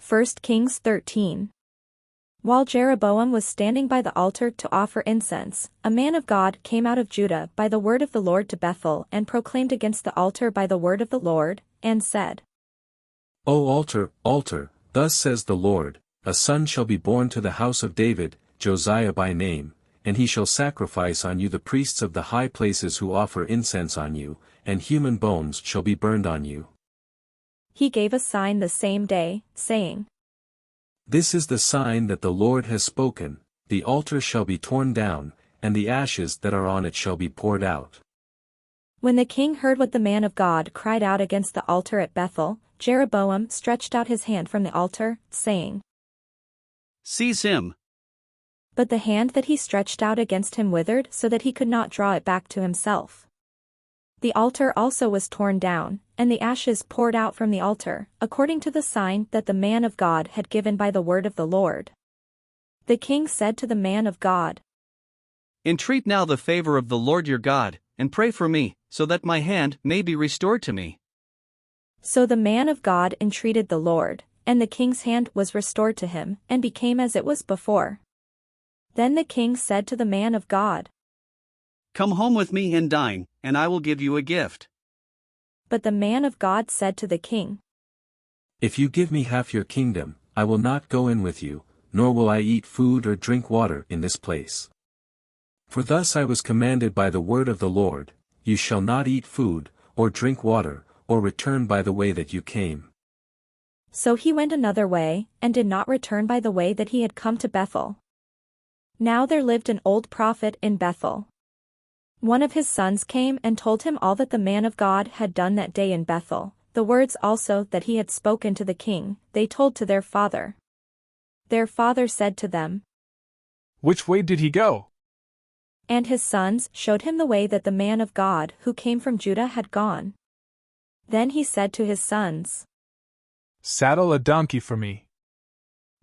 1 Kings 13. While Jeroboam was standing by the altar to offer incense, a man of God came out of Judah by the word of the Lord to Bethel and proclaimed against the altar by the word of the Lord, and said, O altar, altar, thus says the Lord, a son shall be born to the house of David, Josiah by name, and he shall sacrifice on you the priests of the high places who offer incense on you, and human bones shall be burned on you. He gave a sign the same day, saying, This is the sign that the Lord has spoken, the altar shall be torn down, and the ashes that are on it shall be poured out. When the king heard what the man of God cried out against the altar at Bethel, Jeroboam stretched out his hand from the altar, saying, Seize him. But the hand that he stretched out against him withered so that he could not draw it back to himself. The altar also was torn down, and the ashes poured out from the altar, according to the sign that the man of God had given by the word of the Lord. The king said to the man of God, Entreat now the favor of the Lord your God, and pray for me, so that my hand may be restored to me. So the man of God entreated the Lord, and the king's hand was restored to him, and became as it was before. Then the king said to the man of God, Come home with me and dine, and I will give you a gift. But the man of God said to the king, If you give me half your kingdom, I will not go in with you, nor will I eat food or drink water in this place. For thus I was commanded by the word of the Lord, you shall not eat food, or drink water, or return by the way that you came. So he went another way, and did not return by the way that he had come to Bethel. Now there lived an old prophet in Bethel. One of his sons came and told him all that the man of God had done that day in Bethel, the words also that he had spoken to the king, they told to their father. Their father said to them, Which way did he go? And his sons showed him the way that the man of God who came from Judah had gone. Then he said to his sons, Saddle a donkey for me.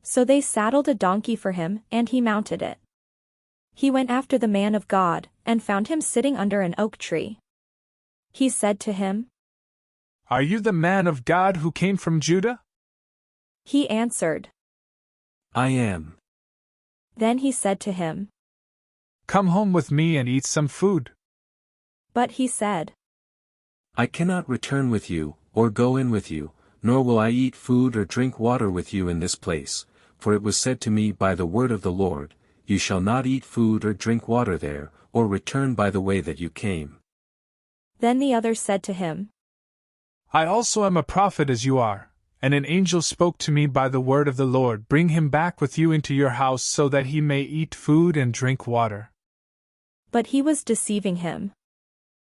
So they saddled a donkey for him, and he mounted it. He went after the man of God, and found him sitting under an oak tree. He said to him, Are you the man of God who came from Judah? He answered, I am. Then he said to him, Come home with me and eat some food. But he said, I cannot return with you, or go in with you, nor will I eat food or drink water with you in this place, for it was said to me by the word of the Lord, You shall not eat food or drink water there, or return by the way that you came. Then the other said to him, I also am a prophet as you are, and an angel spoke to me by the word of the Lord, Bring him back with you into your house so that he may eat food and drink water. But he was deceiving him.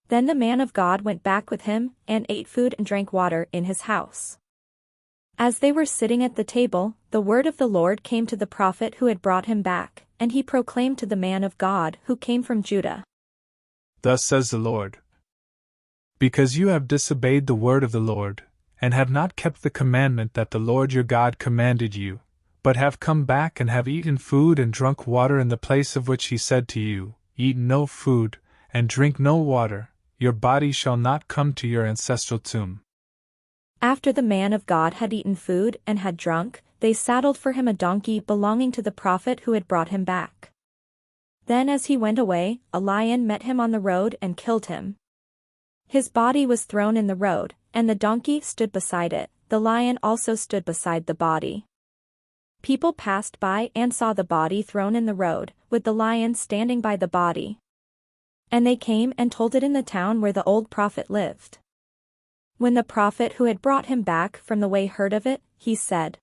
Then the man of God went back with him, and ate food and drank water in his house. As they were sitting at the table, the word of the Lord came to the prophet who had brought him back, and he proclaimed to the man of God who came from Judah. Thus says the Lord, Because you have disobeyed the word of the Lord, and have not kept the commandment that the Lord your God commanded you, but have come back and have eaten food and drunk water in the place of which he said to you, Eat no food, and drink no water, your body shall not come to your ancestral tomb. After the man of God had eaten food and had drunk, they saddled for him a donkey belonging to the prophet who had brought him back. Then as he went away, a lion met him on the road and killed him. His body was thrown in the road, and the donkey stood beside it, the lion also stood beside the body. People passed by and saw the body thrown in the road, with the lion standing by the body. And they came and told it in the town where the old prophet lived. When the prophet who had brought him back from the way heard of it, he said,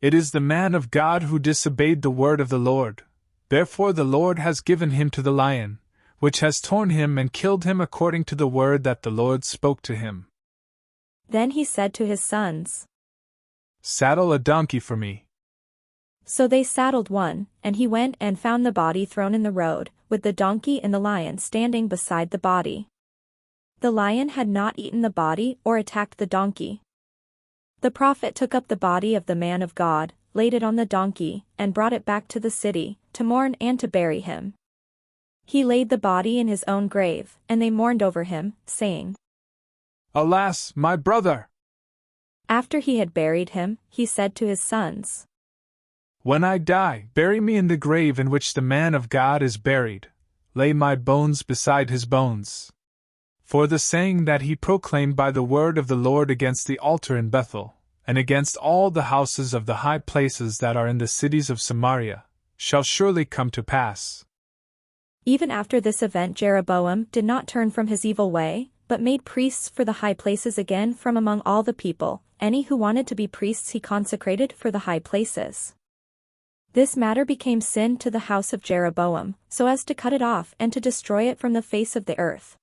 It is the man of God who disobeyed the word of the Lord. Therefore the Lord has given him to the lion, which has torn him and killed him according to the word that the Lord spoke to him. Then he said to his sons, Saddle a donkey for me. So they saddled one, and he went and found the body thrown in the road, with the donkey and the lion standing beside the body. The lion had not eaten the body or attacked the donkey. The prophet took up the body of the man of God, laid it on the donkey, and brought it back to the city, to mourn and to bury him. He laid the body in his own grave, and they mourned over him, saying, Alas, my brother! After he had buried him, he said to his sons, "When I die, bury me in the grave in which the man of God is buried, lay my bones beside his bones." For the saying that he proclaimed by the word of the Lord against the altar in Bethel, and against all the houses of the high places that are in the cities of Samaria, shall surely come to pass. Even after this event Jeroboam did not turn from his evil way, but made priests for the high places again from among all the people. Any who wanted to be priests he consecrated for the high places. This matter became sin to the house of Jeroboam, so as to cut it off and to destroy it from the face of the earth.